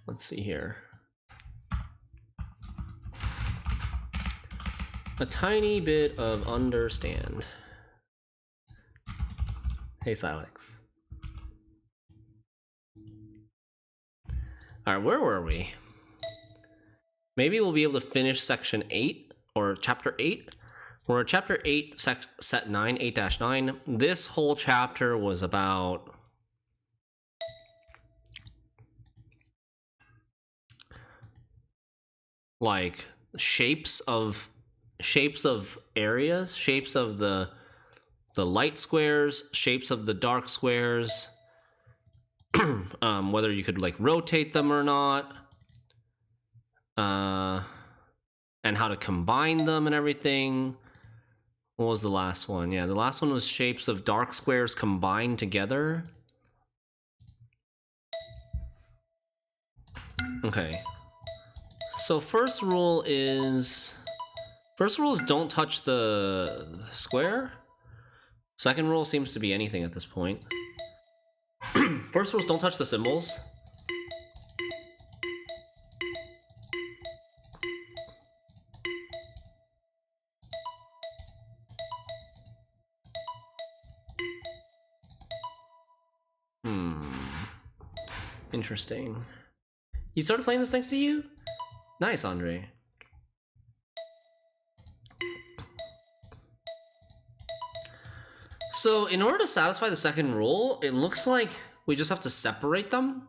Let's see here. A tiny bit of understand. Hey, Silex. All right, where were we? Maybe we'll be able to finish section 8 or chapter 8. We're at chapter 8, set 9, 8-9. This whole chapter was about like shapes of areas, shapes of the light squares, shapes of the dark squares, whether you could like rotate them or not, and how to combine them and everything. What was the last one? Yeah, the last one was shapes of dark squares combined together. Okay. So first rule is don't touch the square. Second rule seems to be anything at this point. First rule is don't touch the symbols. Interesting. You started playing this thanks to you? Nice, Andre. So in order to satisfy the second rule, it looks like we just have to separate them.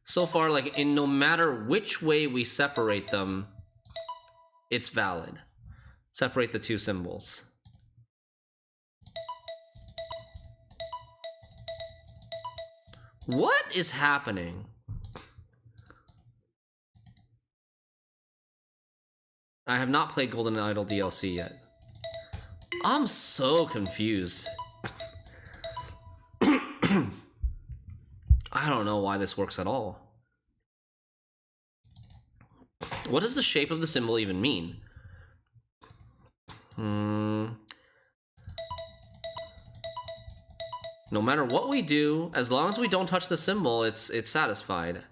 So far, like, in no matter which way we separate them, it's valid. Separate the two symbols. What is happening? I have not played Golden Idol DLC yet. I'm so confused. I don't know why this works at all. What does the shape of the symbol even mean? No matter what we do, as long as we don't touch the symbol, it's satisfied.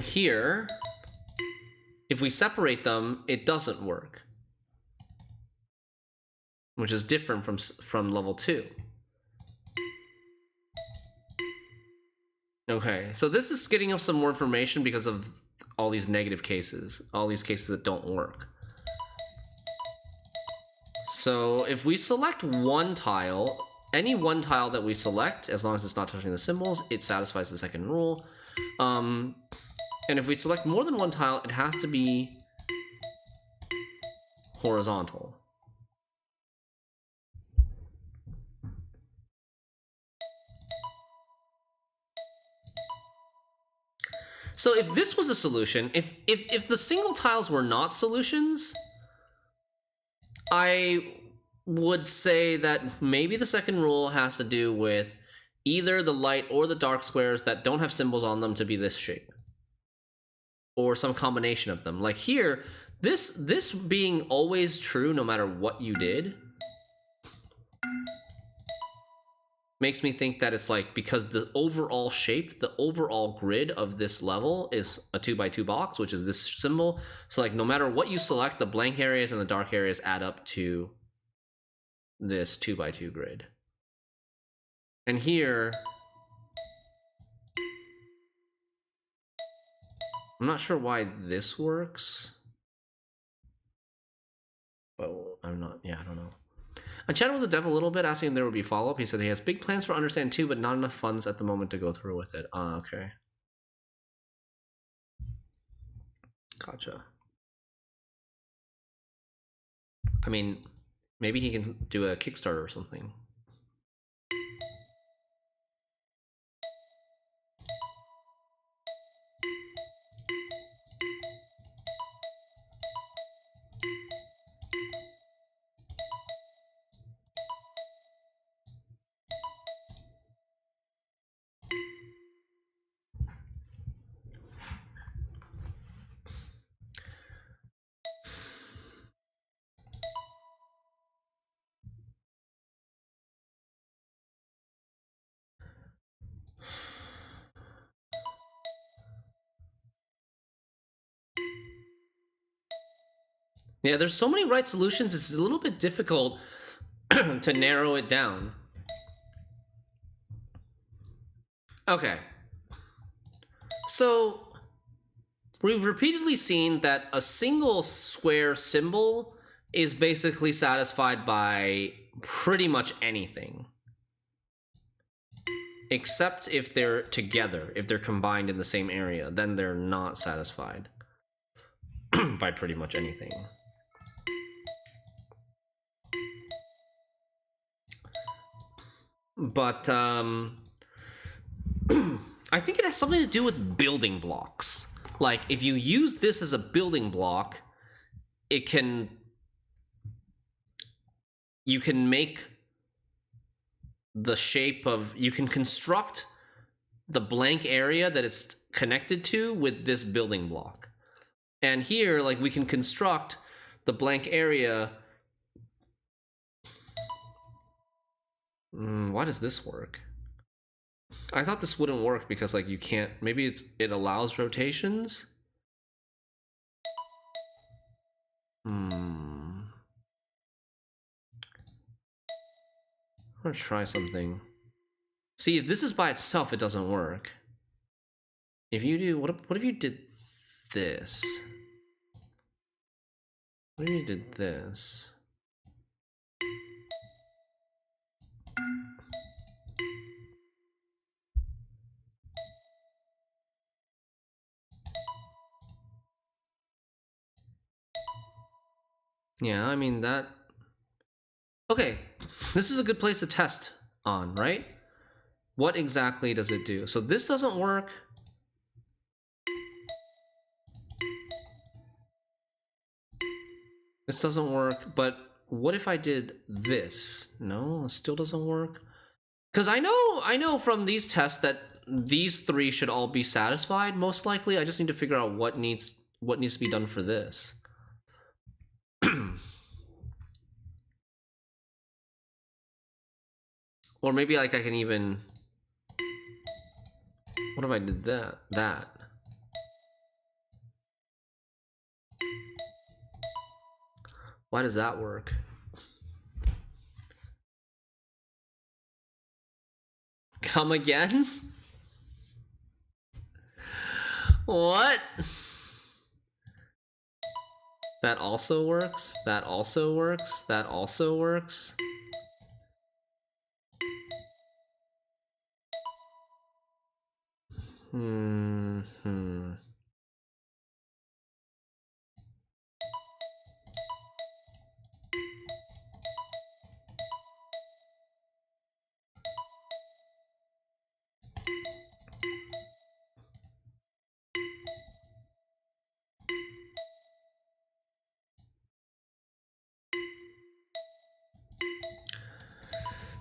Here, if we separate them, it doesn't work, which is different from level 2. Okay, so this is getting us some more information because of all these negative cases, all these cases that don't work. So if we select one tile, any one tile that we select, as long as it's not touching the symbols, it satisfies the second rule. And if we select more than one tile, it has to be horizontal. So if this was a solution, if the single tiles were not solutions, I would say that maybe the second rule has to do with either the light or the dark squares that don't have symbols on them to be this shape, or some combination of them. Like here, this being always true no matter what you did makes me think that it's like because the overall shape, the overall grid of this level is a 2x2 box, which is this symbol. So like no matter what you select, the blank areas and the dark areas add up to this 2x2 grid. And here, I'm not sure why this works. Well, I'm not, yeah, I don't know. I chatted with the dev a little bit, asking if there would be follow-up. He said he has big plans for Understand 2, but not enough funds at the moment to go through with it. Okay. Gotcha. I mean, maybe he can do a Kickstarter or something. Yeah, there's so many right solutions, it's a little bit difficult to narrow it down. Okay. So, we've repeatedly seen that a single square symbol is basically satisfied by pretty much anything. Except if they're together, if they're combined in the same area, then they're not satisfied by pretty much anything. But I think it has something to do with building blocks. Like, if you use this as a building block, you can make the shape of, you can construct the blank area that it's connected to with this building block. And here, like, we can construct the blank area. Why does this work? I thought this wouldn't work because, like, you can't, maybe it allows rotations? I'm gonna try something. See, if this is by itself, it doesn't work. If you do, what if you did this? What if you did this? Yeah, I mean that... Okay, this is a good place to test on, right? What exactly does it do? So this doesn't work. This doesn't work, but what if I did this? No, it still doesn't work. Because I know from these tests that these three should all be satisfied, most likely. I just need to figure out what needs to be done for this. Or maybe, like, I can even... What if I did that? Why does that work? Come again? What? That also works? That also works? That also works?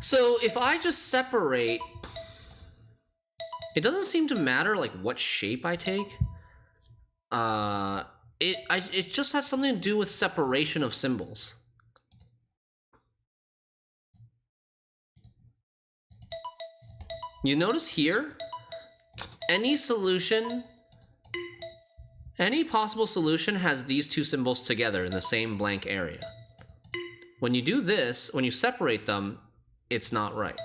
So if I just separate, it doesn't seem to matter, like, what shape I take. It just has something to do with separation of symbols. You notice here, any possible solution has these two symbols together in the same blank area. When you do this, when you separate them, it's not right.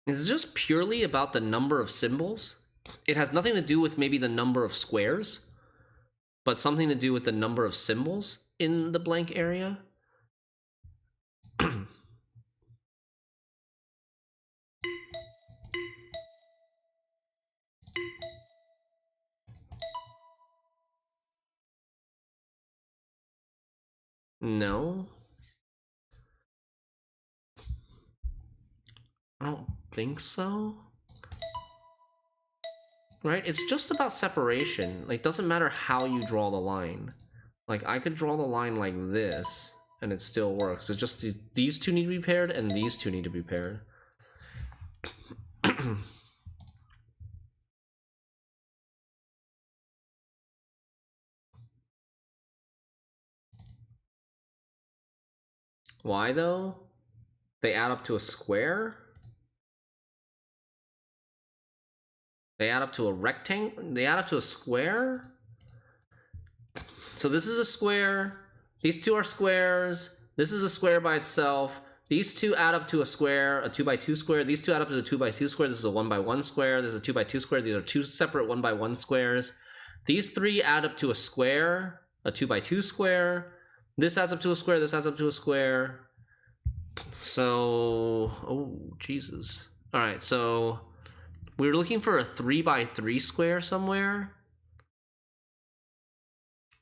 It's just purely about the number of symbols. It has nothing to do with maybe the number of squares, but something to do with the number of symbols in the blank area. No. I don't think so. Right? It's just about separation. Like, doesn't matter how you draw the line. Like, I could draw the line like this, and it still works. It's just these two need to be paired, and these two need to be paired. Why though? They add up to a square? They add up to a rectangle? They add up to a square? So this is a square. These two are squares. This is a square by itself. These two add up to a square, a 2x2 square. These two add up to a 2x2 square. This is a 1x1 square. This is a 2x2 square. These are two separate 1x1 squares. These three add up to a square, a 2x2 square. This adds up to a square. This adds up to a square. So, oh, Jesus. All right, so we were looking for a 3x3 square somewhere.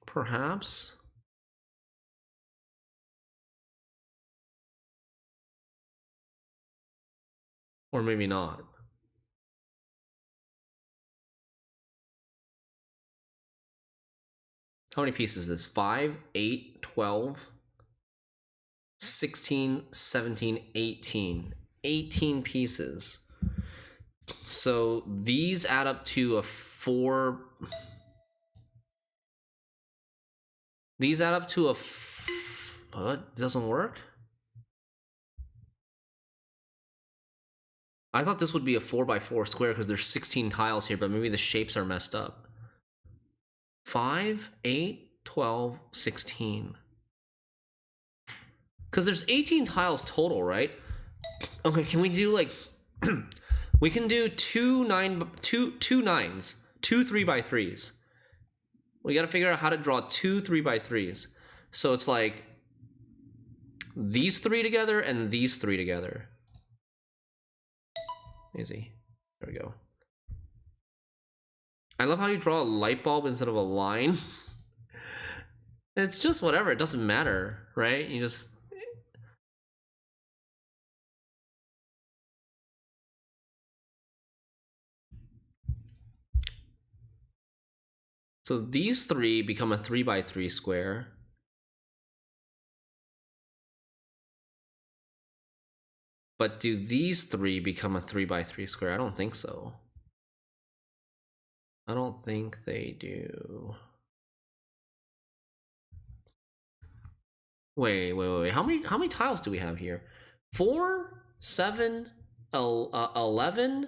Perhaps. Or maybe not. How many pieces is this? 5, 8, 12, 16, 17, 18. 18 pieces. So these add up to a 4. These add up to a what? Doesn't work? I thought this would be a 4x4 square because there's 16 tiles here, but maybe the shapes are messed up. 5, 8, 12, 16. Because there's 18 tiles total, right? Okay, can we do like... we can do two 9s, two 3x3s. We gotta figure out how to draw two 3x3s. So it's like these three together and these three together. Easy. There we go. I love how you draw a light bulb instead of a line. It's just whatever. It doesn't matter, right? You just... So these three become a 3x3 square. But do these three become a 3x3 square? I don't think so. I don't think they do. Wait. How many tiles do we have here? 4, 7, 11,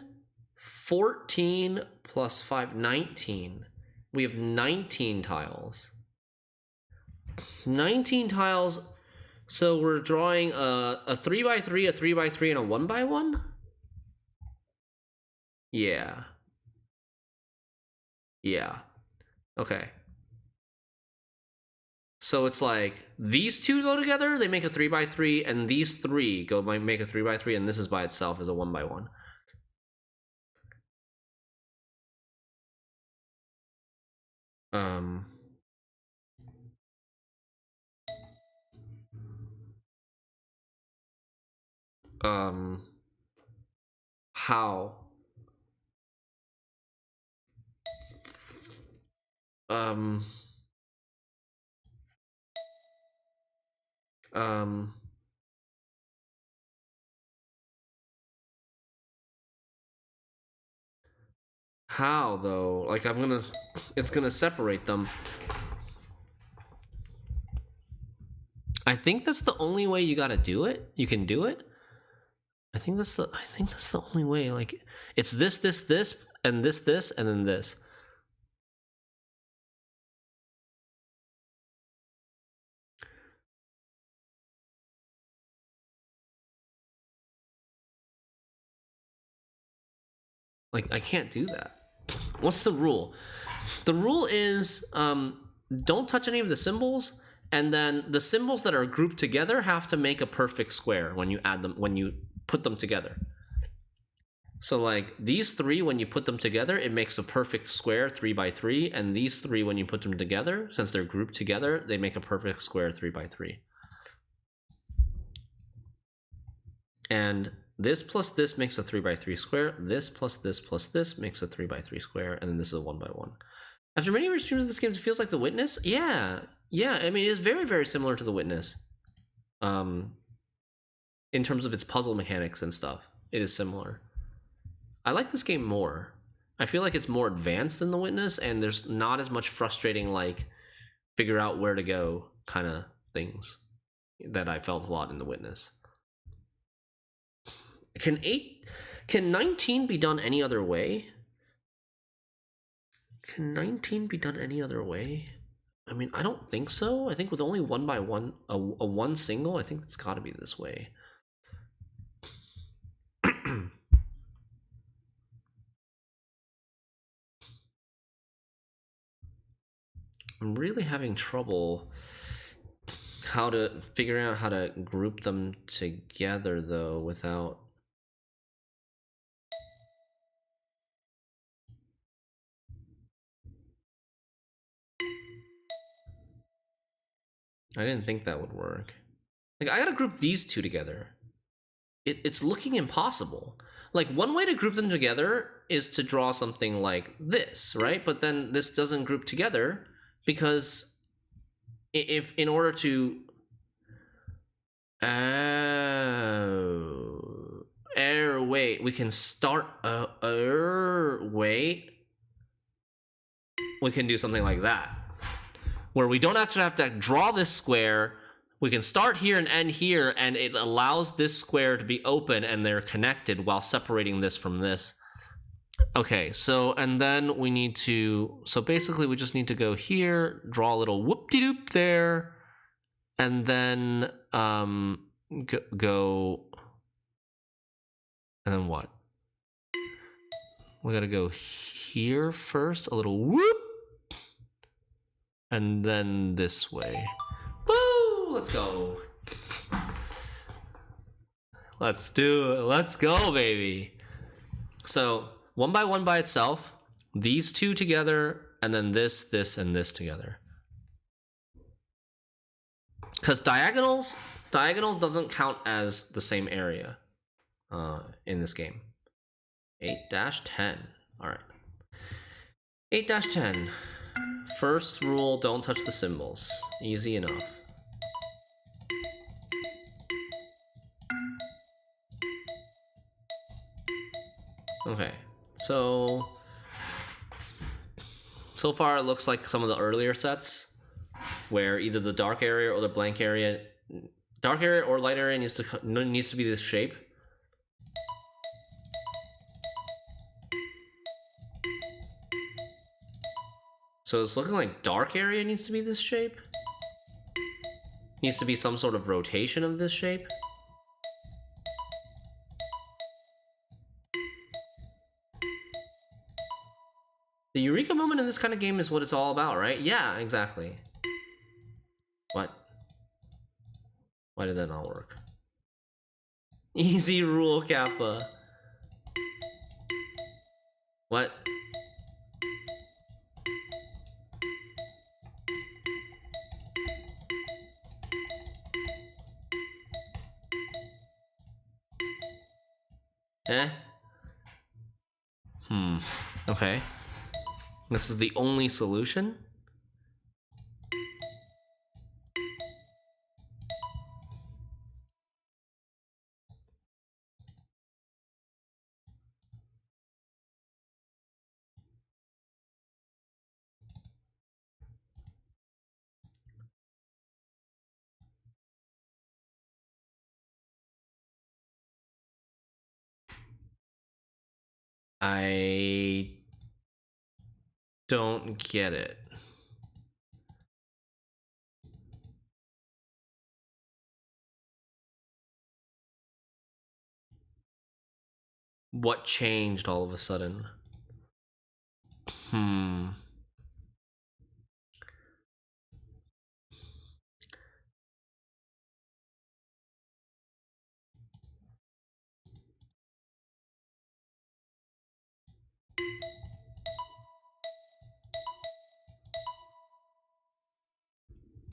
14 plus 5, 19. We have 19 tiles. 19 tiles. So we're drawing a 3x3, a 3x3, and a 1x1? Yeah. Yeah. Okay. So it's like these two go together, they make a 3x3, and these three make a 3x3, and this is by itself as a 1x1. How? How though? Like it's gonna separate them. I think that's the only way you gotta do it. You can do it. I think that's the only way. Like it's this, and this, and then this. Like I can't do that. What's the rule? The rule is don't touch any of the symbols, and then the symbols that are grouped together have to make a perfect square when you add them, when you put them together. So like these three, when you put them together, it makes a perfect square 3x3, and these three, when you put them together, since they're grouped together, they make a perfect square 3x3. And this plus this makes a 3x3 square. This plus this makes a 3x3 square, and then this is a 1x1. After many restreams of this game, it feels like The Witness. Yeah. I mean, it is very, very similar to The Witness. In terms of its puzzle mechanics and stuff, it is similar. I like this game more. I feel like it's more advanced than The Witness, and there's not as much frustrating, like, figure out where to go kind of things. that I felt a lot in the Witness. Can 19 be done any other way? Can 19 be done any other way? I mean, I don't think so. I think with only 1 by 1, a one single, I think it's got to be this way. I'm really having trouble figuring out how to group them together though without. I didn't think that would work. Like, I gotta group these two together. It's looking impossible. Like, one way to group them together is to draw something like this, right? But then this doesn't group together because if in order to wait, we can start wait, we can do something like that where we don't actually have to draw this square. We can start here and end here, and it allows this square to be open and they're connected while separating this from this. Okay, so, and then we need to, so basically we just need to go here, draw a little whoop-de-doop there, and then go, and then what? We gotta go here first, a little whoop, and then this way. Woo! Let's go. Let's do it. Let's go, baby. So 1 by 1 by itself, these two together, and then this, and this together. Because diagonal doesn't count as the same area in this game. 8-10. All right. 8-10. First rule, don't touch the symbols. Easy enough. Okay, so far it looks like some of the earlier sets where either the dark area or the blank area, dark area or light area needs to be this shape. So it's looking like dark area needs to be this shape. Needs to be some sort of rotation of this shape. The Eureka moment in this kind of game is what it's all about, right? Yeah, exactly. What? Why did that not work? Easy rule, Kappa. What? Eh? Okay. This is the only solution? I don't get it. What changed all of a sudden?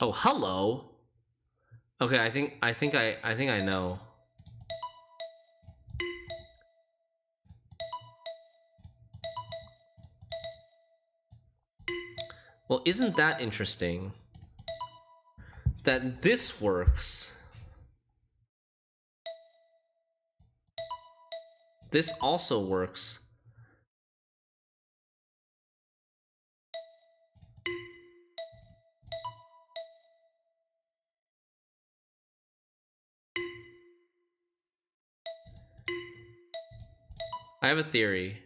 Oh, hello. Okay, I think I know. Well, isn't that interesting? That this works. This also works. I have a theory.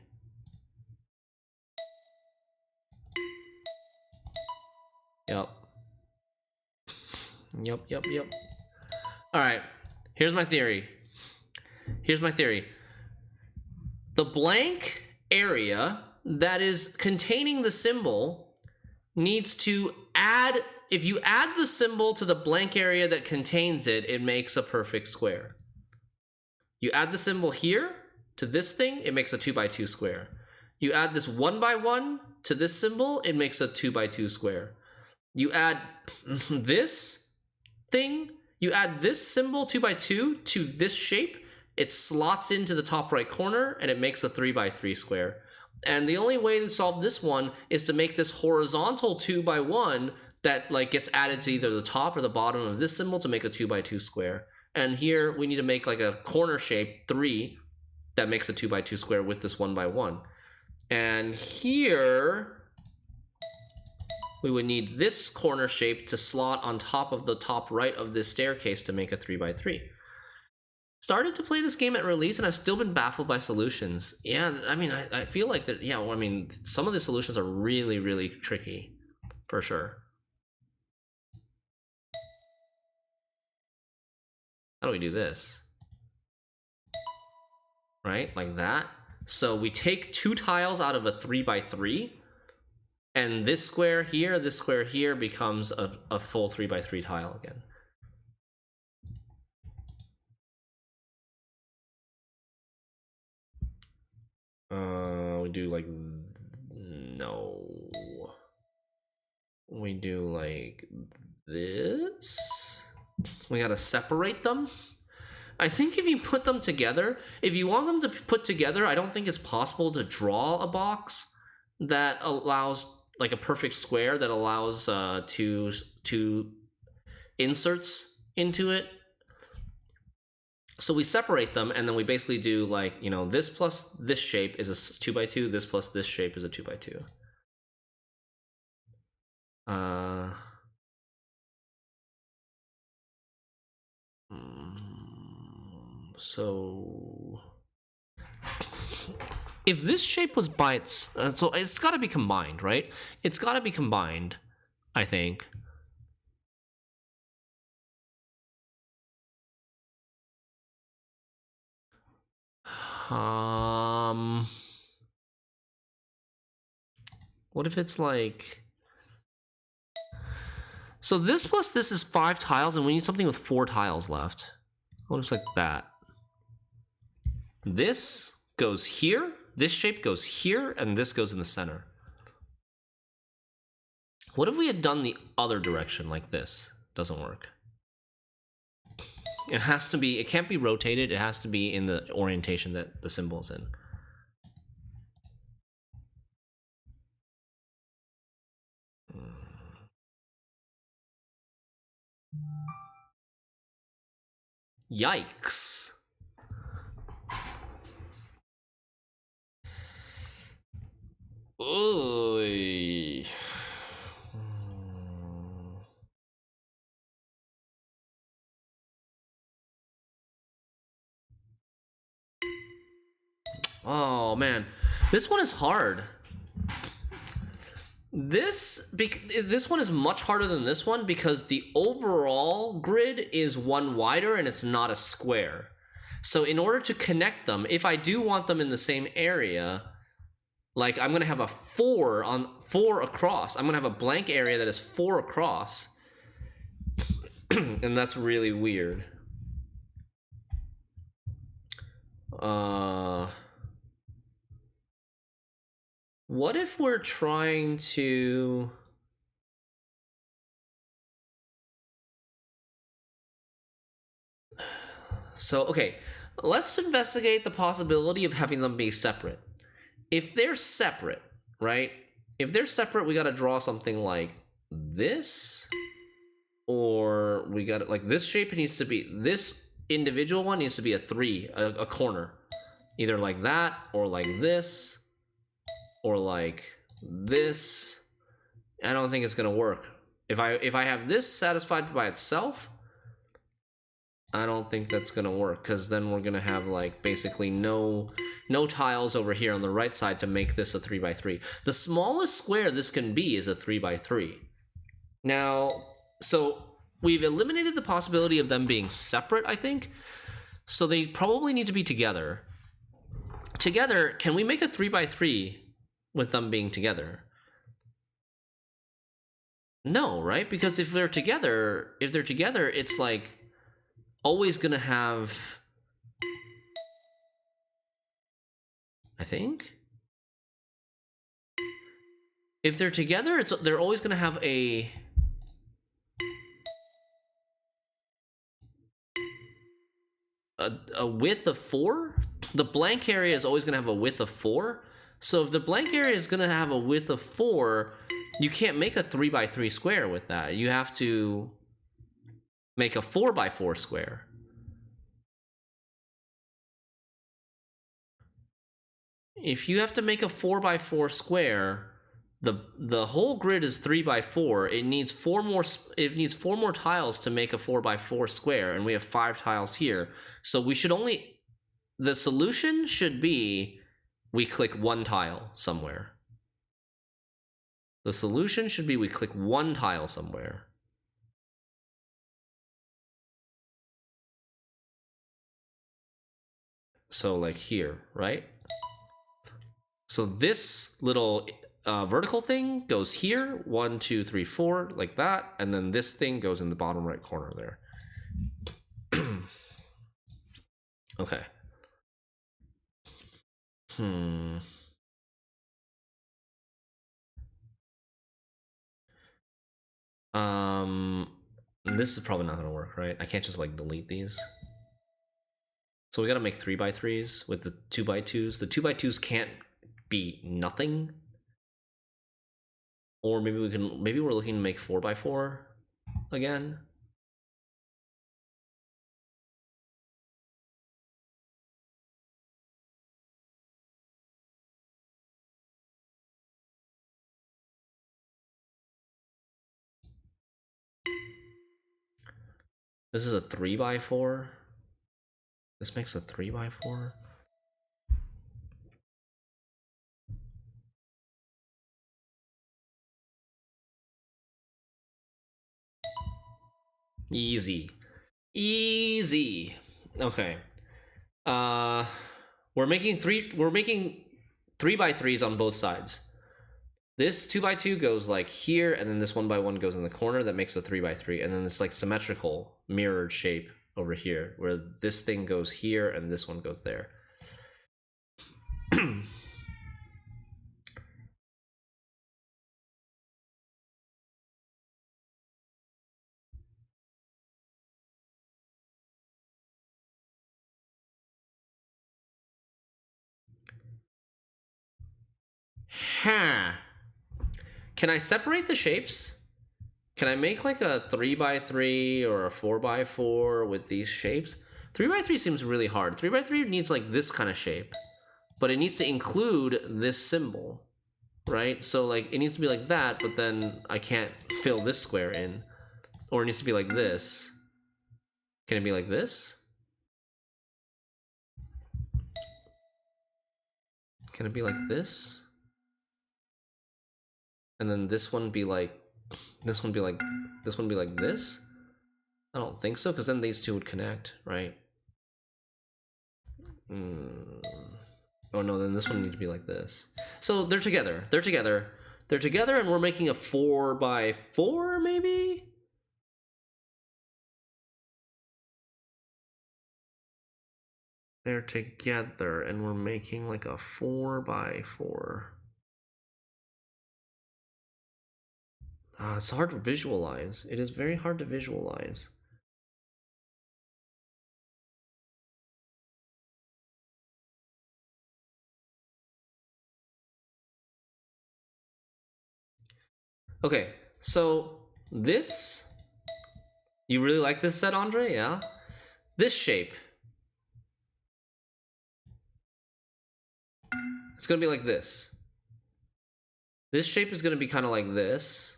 Yep. Yep. All right. Here's my theory. The blank area that is containing the symbol needs to add, if you add the symbol to the blank area that contains it, it makes a perfect square. You add the symbol here to this thing, it makes a 2 by 2 square. You add this 1 by 1 to this symbol, it makes a 2 by 2 square. You add this thing, you add this symbol 2 by 2 to this shape, it slots into the top right corner and it makes a 3 by 3 square. And the only way to solve this one is to make this horizontal 2 by 1 that like gets added to either the top or the bottom of this symbol to make a 2 by 2 square. And here we need to make like a corner shape 3 that makes a 2 by 2 square with this 1 by 1. And here we would need this corner shape to slot on top of the top right of this staircase to make a 3 by 3. Started to play this game at release and I've still been baffled by solutions. Yeah, I mean, I feel like that, yeah, well, I mean, some of the solutions are really, really tricky, for sure. How do we do this? Right, like that. So we take 2 tiles out of a 3 by 3, and this square here becomes a full 3 by 3 tile again. We do like, no. We do like this. We gotta separate them. I think if you put them together, if you want them to put together, I don't think it's possible to draw a box that allows like a perfect square that allows two inserts into it. So we separate them and then we basically do like, you know, this plus this shape is a 2 by 2, this plus this shape is a 2 by 2. So if this shape was by its, so it's got to be combined, right? It's got to be combined, I think. What if it's like, so this plus this is 5 tiles and we need something with 4 tiles left. What if it's like that? This goes here, this shape goes here, and this goes in the center. What if we had done the other direction like this? Doesn't work. It has to be, it can't be rotated, it has to be in the orientation that the symbol is in. Yikes. Oy. Oh man, this one is hard. This one is much harder than this one because the overall grid is one wider and it's not a square. So in order to connect them, if I do want them in the same area, like I'm gonna have a 4 across. I'm gonna have a blank area that is 4 across. And that's really weird. What if we're trying to... So, okay, let's investigate the possibility of having them be separate. If they're separate, right? If they're separate, we gotta draw something like this. Or we got like this shape needs to be, this individual one needs to be a 3, a corner. Either like that, or like this, or like this. I don't think it's gonna work. If I have this satisfied by itself, I don't think that's gonna work, because then we're gonna have like basically no tiles over here on the right side to make this a 3x3. The smallest square this can be is a 3x3. Now, so we've eliminated the possibility of them being separate, I think. So they probably need to be together. Together, can we make a 3x3 with them being together? No, right? Because if they're together, it's like always gonna have, I think, if they're together, they're always gonna have a width of 4. The blank area is always gonna have a width of 4. So if the blank area is gonna have a width of 4, you can't make a 3x3 square with that. You have to make a 4x4 square. If you have to make a 4x4 square, the whole grid is 3x4. It needs four more tiles to make a 4x4 square, and we have 5 tiles here. So we should only, the solution should be we click 1 tile somewhere. The solution should be we click 1 tile somewhere. So like here, right? So this little vertical thing goes here, 1, 2, 3, 4, like that, and then this thing goes in the bottom right corner there. Okay. This is probably not gonna work, right? I can't just like delete these. So we gotta make 3x3s with the 2x2s. The 2x2s can't be nothing. Or maybe we're looking to make 4x4 again. This is a 3x4. This makes a 3x4. Easy. Easy. Okay. We're making 3x3s on both sides. This 2x2 goes like here, and then this 1x1 goes in the corner. That makes a 3x3, and then it's like symmetrical mirrored shape over here, where this thing goes here and this one goes there. Huh. Can I separate the shapes? Can I make like a 3x3 or a 4x4 with these shapes? 3x3 seems really hard. 3x3 needs like this kind of shape, but it needs to include this symbol, right? So like it needs to be like that, but then I can't fill this square in. Or it needs to be like this. Can it be like this? Can it be like this? And then this one be like, this one be like, this one be like this? I don't think so, because then these two would connect, right? Oh no, then this one needs to be like this. So they're together. They're together. They're together, and we're making a 4x4, maybe? They're together, and we're making like a 4x4. It's hard to visualize. It is very hard to visualize. Okay, so this, you really like this set, Andre? Yeah? This shape, it's gonna be like this. This shape is gonna be kind of like this.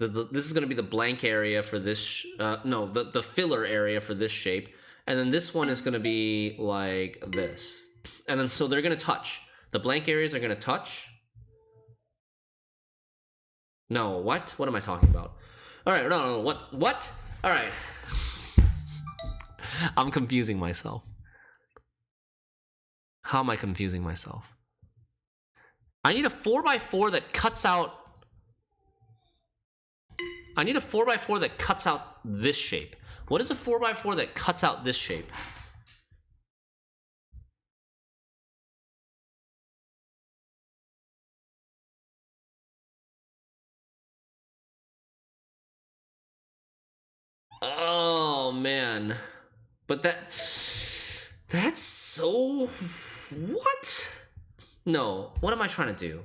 This is going to be the blank area for this. No, the filler area for this shape, and then this one is going to be like this, and then so they're going to touch. The blank areas are going to touch. No, what? What am I talking about? All right, no, what? All right. I'm confusing myself. How am I confusing myself? I need a 4x4 that cuts out. I need a 4x4 that cuts out this shape. What is a 4x4 that cuts out this shape? Oh man. But that's so what? No, what am I trying to do?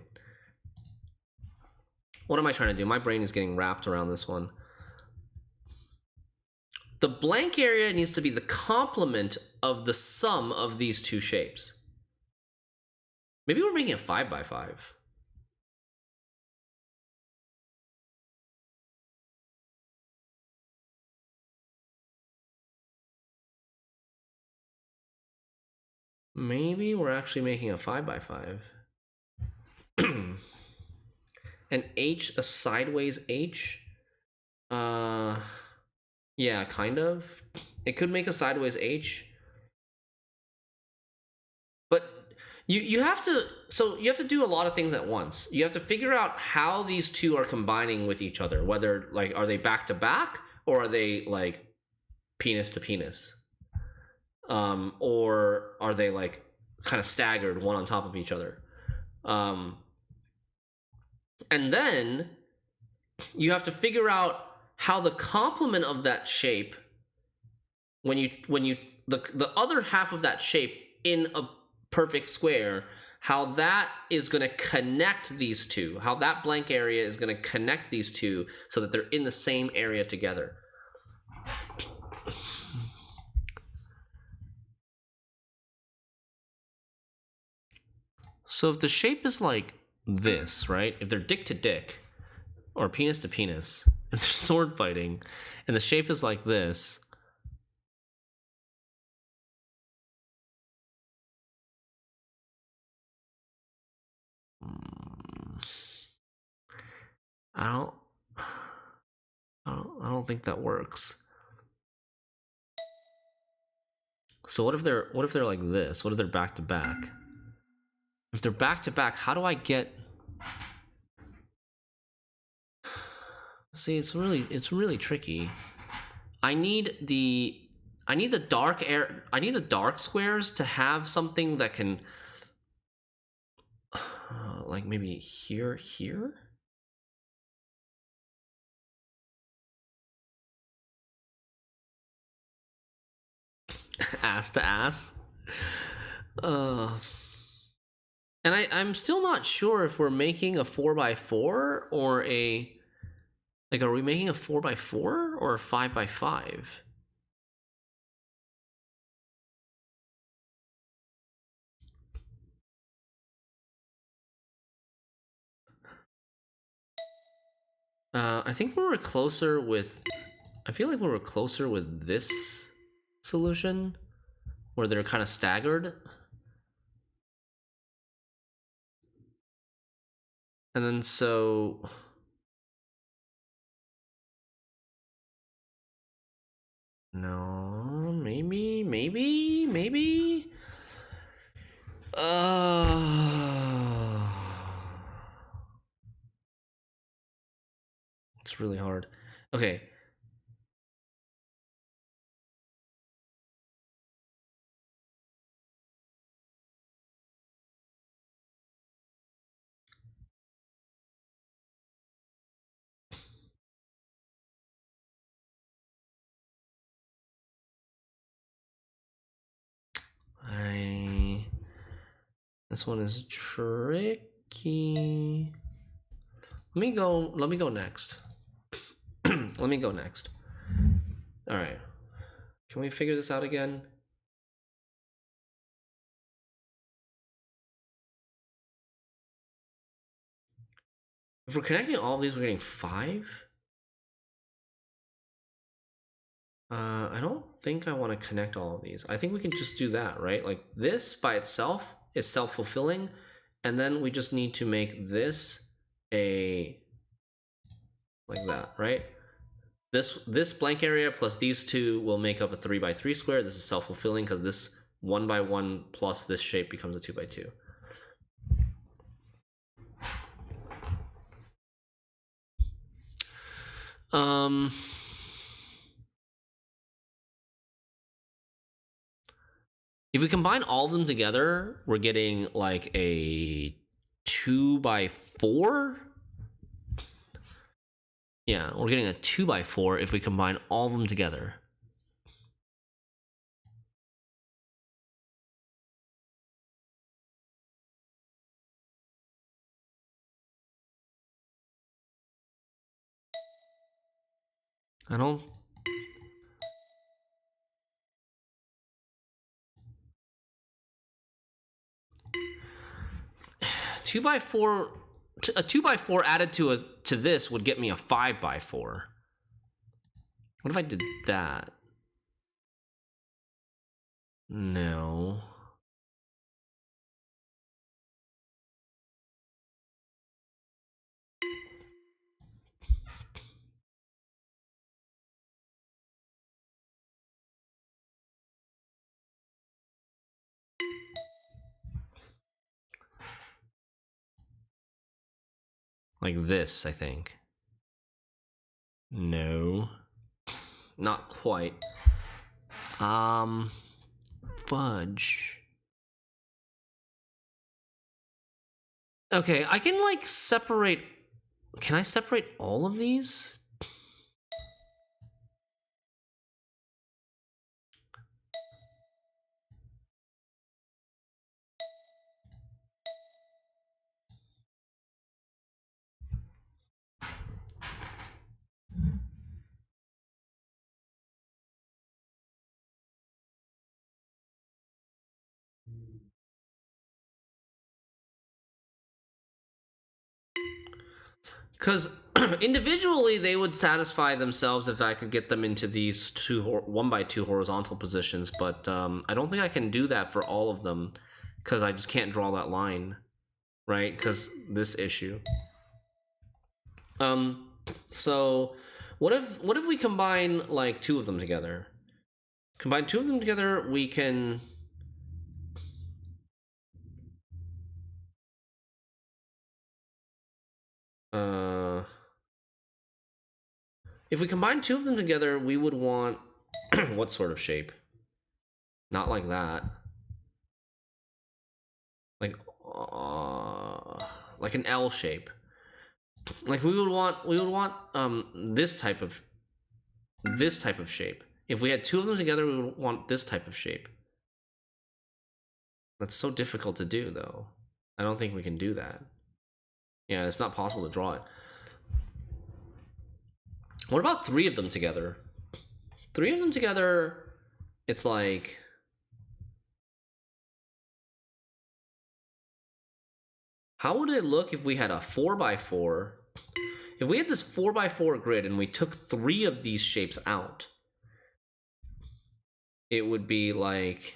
What am I trying to do? My brain is getting wrapped around this one. The blank area needs to be the complement of the sum of these two shapes. Maybe we're making a 5x5. Maybe we're actually making a 5x5. An H, a sideways H? Yeah, kind of. It could make a sideways H. But you have to, so you have to do a lot of things at once. You have to figure out how these two are combining with each other. Whether, like, are they back to back, or are they like penis to penis? Or are they like kind of staggered one on top of each other? And then you have to figure out how the complement of that shape, when you the other half of that shape in a perfect square, how that is going to connect these two, how that blank area is going to connect these two so that they're in the same area together. So if the shape is like this, right? If they're dick to dick or penis to penis, if they're sword fighting and the shape is like this, I don't think that works. So what if they're like this? What if they're back to back? If they're back to back, how do I get? See, it's really tricky. I need the dark squares to have something that can like maybe here. Ass to ass. And I'm still not sure if we're making a 4x4 or a, like, are we making a 4x4 or a 5x5? I think we were closer with, I feel like we were closer with this solution where they're kind of staggered. And then so no, maybe it's really hard. Okay. This one is tricky. Let me go next. Let me go next. All right. Can we figure this out again? If we're connecting all of these, we're getting 5? I don't think I want to connect all of these. I think we can just do that, right? Like this by itself is self-fulfilling, and then we just need to make this a like that, right? This blank area plus these two will make up a 3 by 3 square. This is self-fulfilling because this 1 by 1 plus this shape becomes a 2 by 2. If we combine all of them together, we're getting like a 2 by 4. Yeah, we're getting a 2 by 4 if we combine all of them together. I don't... 2 by 4... A 2 by 4 added to this would get me a 5 by 4. What if I did that? No. Like this, I think. No. Not quite. Fudge. Okay, I can like separate... Can I separate all of these? Because individually they would satisfy themselves if I could get them into these 1 by 2 horizontal positions, but I don't think I can do that for all of them because I just can't draw that line, right? Because this issue. So what if we combine like 2 of them together? Combine 2 of them together, we can... If we combine 2 of them together, we would want what sort of shape? Not like that. Like an L shape. Like we would want this type of shape. If we had 2 of them together, we would want this type of shape. That's so difficult to do, though. I don't think we can do that. Yeah, it's not possible to draw it. What about 3 of them together? 3 of them together, it's like... How would it look if we had a 4 by 4? If we had this 4 by 4 grid and we took 3 of these shapes out, it would be like...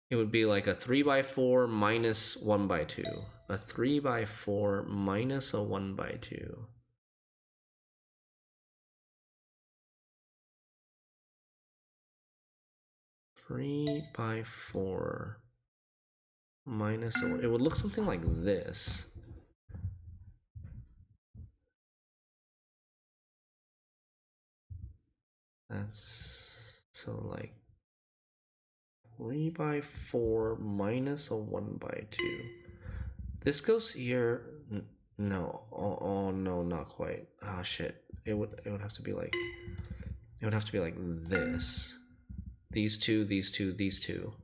it would be like a 3 by 4 minus 1 by 2. A 3 by 4 minus a 1 by 2. Three by 4 minus a 1. It would look something like this. That's so like 3 by 4 minus a 1 by 2. This goes here. No. Oh no, not quite. Ah shit. It would have to be like... It would have to be like this. These two, these two, these two.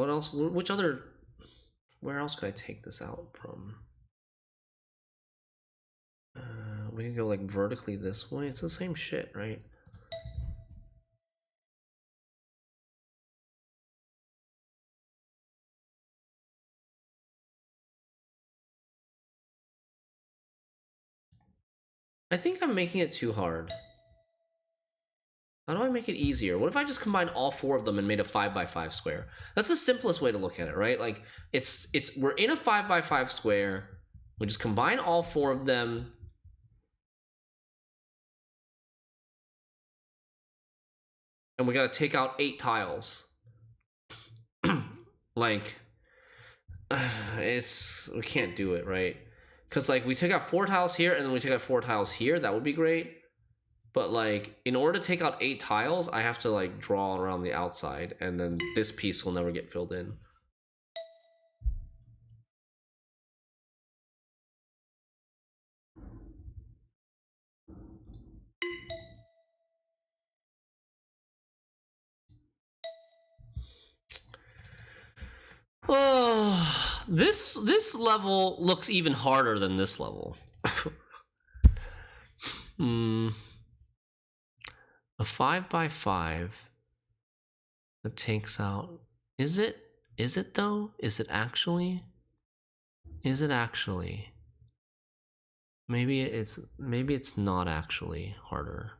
what else? Which other? Where else could I take this out from? We can go like vertically this way. It's the same shit, right? I think I'm making it too hard. How do I make it easier? What if I just combine all 4 of them and made a 5x5 square? That's the simplest way to look at it, right? Like we're in a 5x5 square. We just combine all 4 of them. And we got to take out 8 tiles. Like, we can't do it, right? Because like we take out 4 tiles here and then we take out 4 tiles here. That would be great. But like, in order to take out 8 tiles, I have to like draw around the outside, and then this piece will never get filled in. Oh, this level looks even harder than this level. A 5x5 that takes out. Is it though? Is it actually? Maybe it's not actually harder.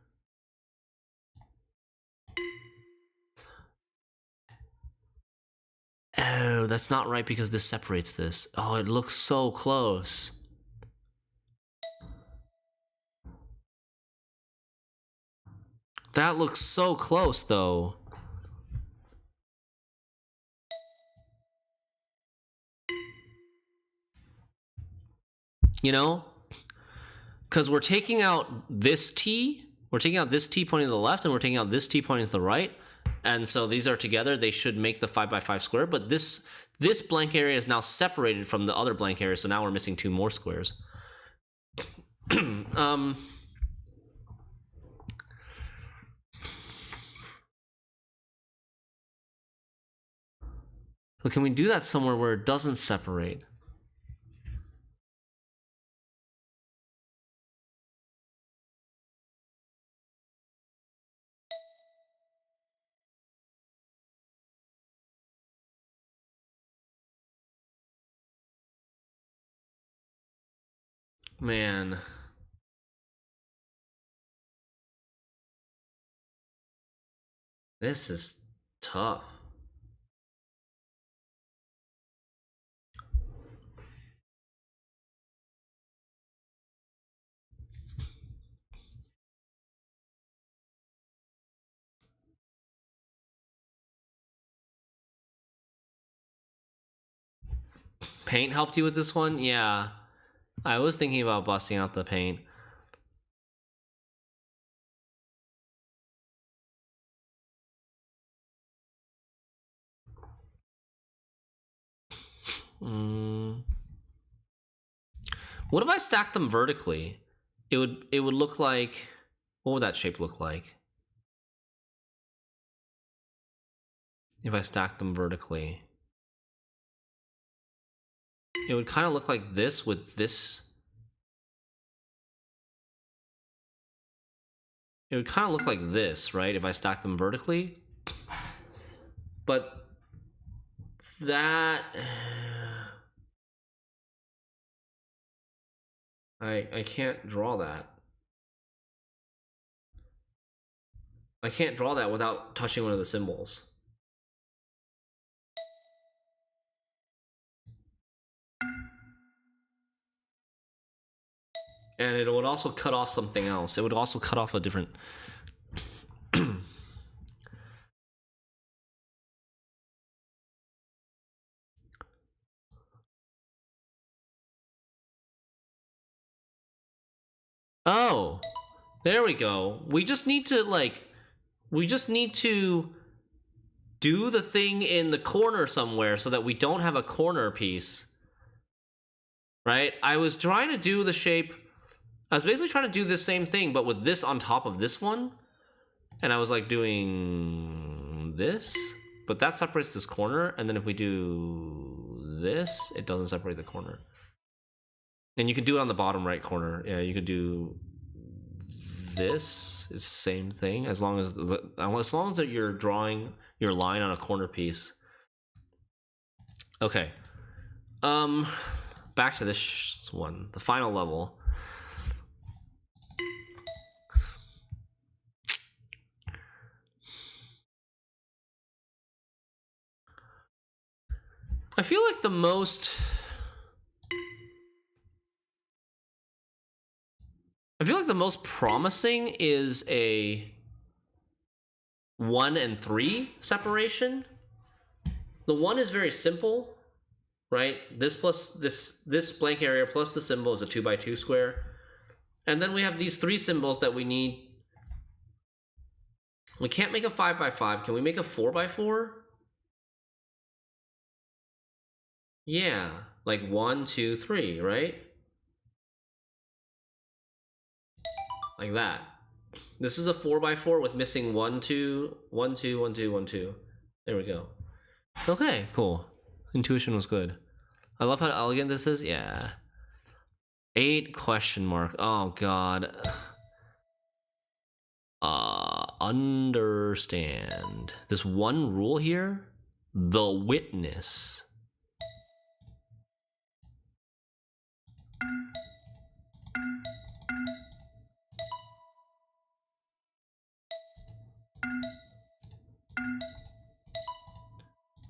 Oh, that's not right because this separates this. Oh, it looks so close. That looks so close though. You know? Because we're taking out this T. We're taking out this T pointing to the left, and we're taking out this T pointing to the right. And so these are together. They should make the 5x5 square. But this blank area is now separated from the other blank area. So now we're missing 2 more squares. So can we do that somewhere where it doesn't separate? Man. This is tough. Paint helped you with this one? Yeah. I was thinking about busting out the paint. What if I stacked them vertically? It would look like, what would that shape look like? If I stacked them vertically. It would kind of look like this with this. It would kind of look like this, right? If I stacked them vertically. But that... I can't draw that. I can't draw that without touching one of the symbols. And it would also cut off something else. It would also cut off a different... Oh, there we go. We just need to, like... We just need to do the thing in the corner somewhere so that we don't have a corner piece. Right? I was trying to do the shape... I was basically trying to do the same thing, but with this on top of this one. And I was like doing this, but that separates this corner, and then if we do this, it doesn't separate the corner. And you can do it on the bottom right corner. Yeah, you could do this. It's the same thing as long as that you're drawing your line on a corner piece. Okay. Back to this one, the final level. I feel like the most promising is a 1 and 3 separation. The 1 is very simple, right? This plus this blank area plus the symbol is a 2x2 square. And then we have these 3 symbols that we need. We can't make a 5x5. Can we make a 4x4? Yeah, like 1, 2, 3, right? Like that. This is a 4x4 with missing 1, 2, 1, 2, 1, 2, 1, 2. There we go. Okay, cool. Intuition was good. I love how elegant this is. Yeah. 8 question mark. Oh god. Understand. This one rule here. The witness.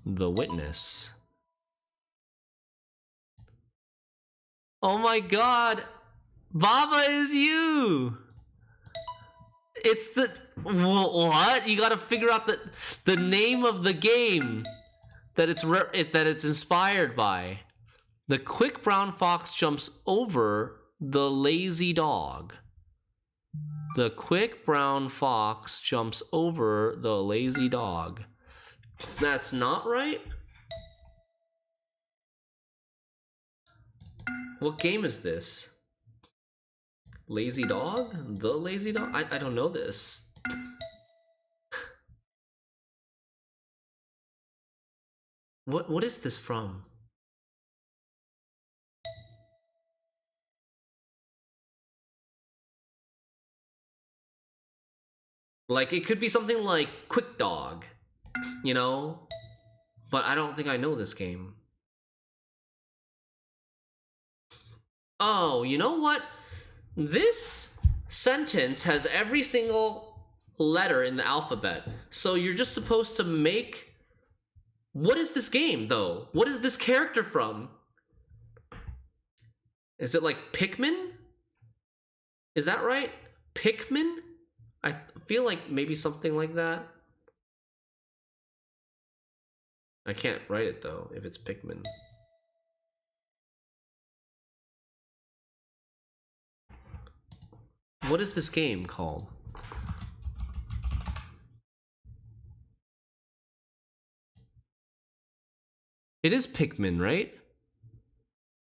The witness. Oh my god! Baba is you! It's the... What? You gotta figure out the name of the game that it's inspired by. The quick brown fox jumps over the lazy dog. The quick brown fox jumps over the lazy dog. That's not right? What game is this? Lazy dog? The lazy dog? I don't know this. What is this from? Like, it could be something like Quick Dog, you know? But I don't think I know this game. Oh, you know what? This sentence has every single letter in the alphabet. So you're just supposed to make... What is this game, though? What is this character from? Is it like Pikmin? Is that right? Pikmin? I feel like maybe something like that. I can't write it, though, if it's Pikmin. What is this game called? It is Pikmin, right?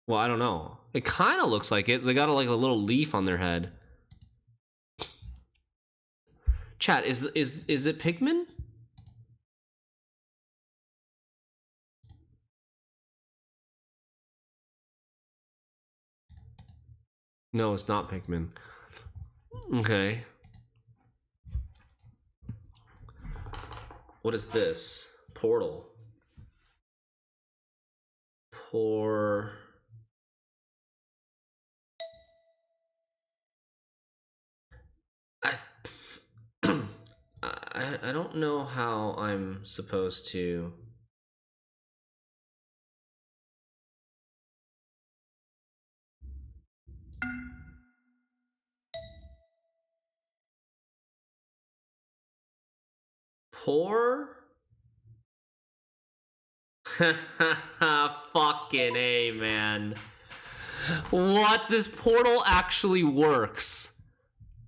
Well, I don't know. It kind of looks like it. They got like a little leaf on their head. Chat, is it Pikmin? No, it's not Pikmin. Okay. What is this? Portal. I don't know how I'm supposed to... Fucking A, man. What? This portal actually works.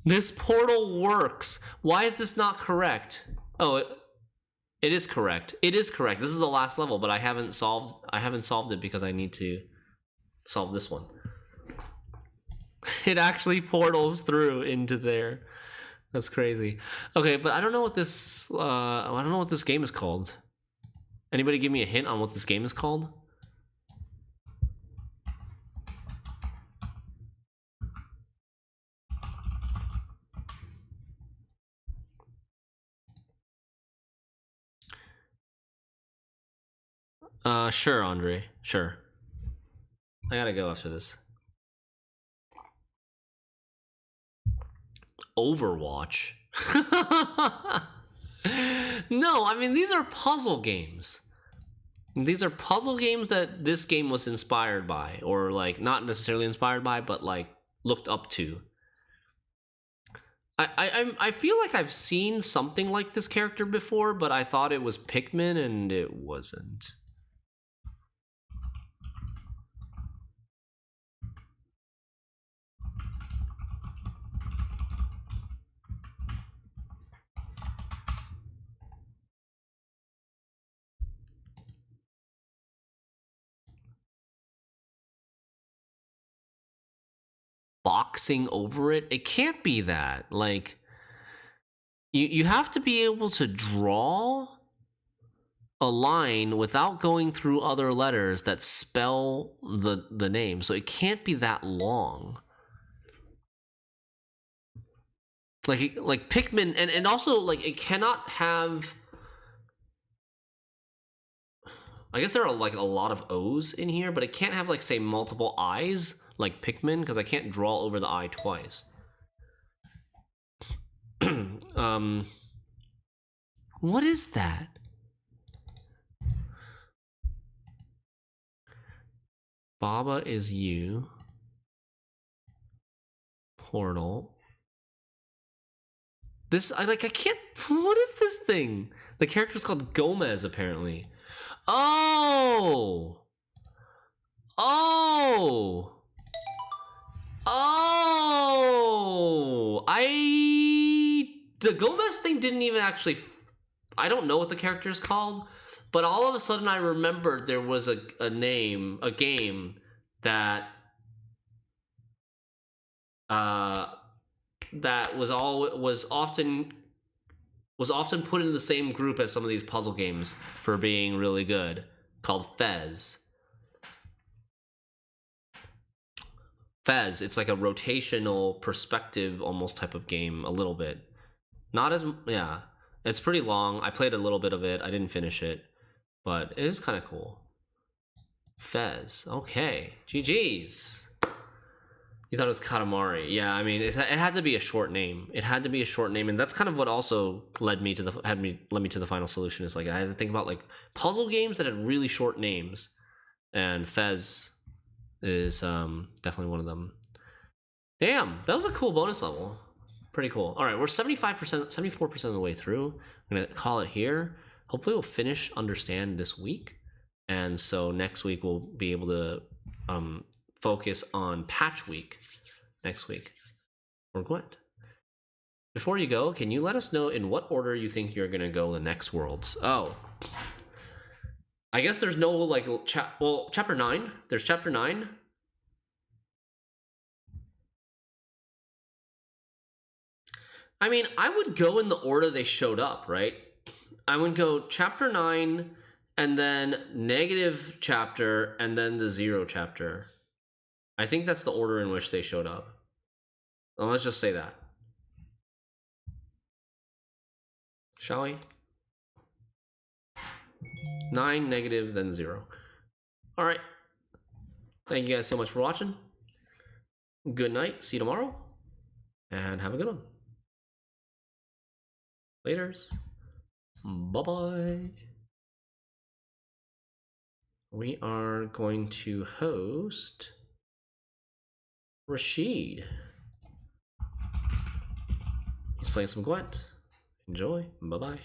This portal works. Why is this not correct? Oh, it is correct. It is correct. This is the last level, but I haven't solved it because I need to solve this one. It actually portals through into there. That's crazy. Okay, but I don't know what this game is called. Anybody give me a hint on what this game is called? Sure, Andre. Sure. I gotta go after this. Overwatch? No, I mean, these are puzzle games. These are puzzle games that this game was inspired by, or like not necessarily inspired by, but like looked up to. I feel like I've seen something like this character before, but I thought it was Pikmin and it wasn't. Boxing over it? It can't be that. Like, you have to be able to draw a line without going through other letters that spell the name. So it can't be that long. Like Pikmin, and also like it cannot have. I guess there are like a lot of O's in here, but it can't have like say multiple I's like Pikmin because I can't draw over the I twice. What is that? Baba is you. Portal. This I can't. What is this thing? The character's called Gomez apparently. Oh. The Gomez thing didn't even actually. I don't know what the character is called, but all of a sudden I remembered there was a game that that was often put in the same group as some of these puzzle games for being really good, called Fez. Fez, it's like a rotational perspective almost type of game, a little bit. Not as, yeah, it's pretty long. I played a little bit of it. I didn't finish it, but it is kind of cool. Fez, okay, GG's. You thought it was Katamari. Yeah, I mean, it had to be a short name. It had to be a short name, and that's kind of what also led me to the final solution. Is like I had to think about like puzzle games that had really short names, and Fez is definitely one of them. Damn, that was a cool bonus level. Pretty cool. All right, we're 75%, 74% of the way through. I'm gonna call it here. Hopefully, we'll finish Understand this week, and so next week we'll be able to focus on Patch Week next week for Gwent. Before you go, can you let us know in what order you think you're gonna go the next worlds? Oh, I guess there's no like chapter 9. There's chapter 9. I mean, I would go in the order they showed up, right? I would go chapter 9 and then negative chapter and then the 0 chapter. I think that's the order in which they showed up. Well, let's just say that. Shall we? 9, negative, then 0. All right. Thank you guys so much for watching. Good night. See you tomorrow. And have a good one. Laters. Bye-bye. We are going to host Rashid. He's playing some Gwent. Enjoy. Bye-bye.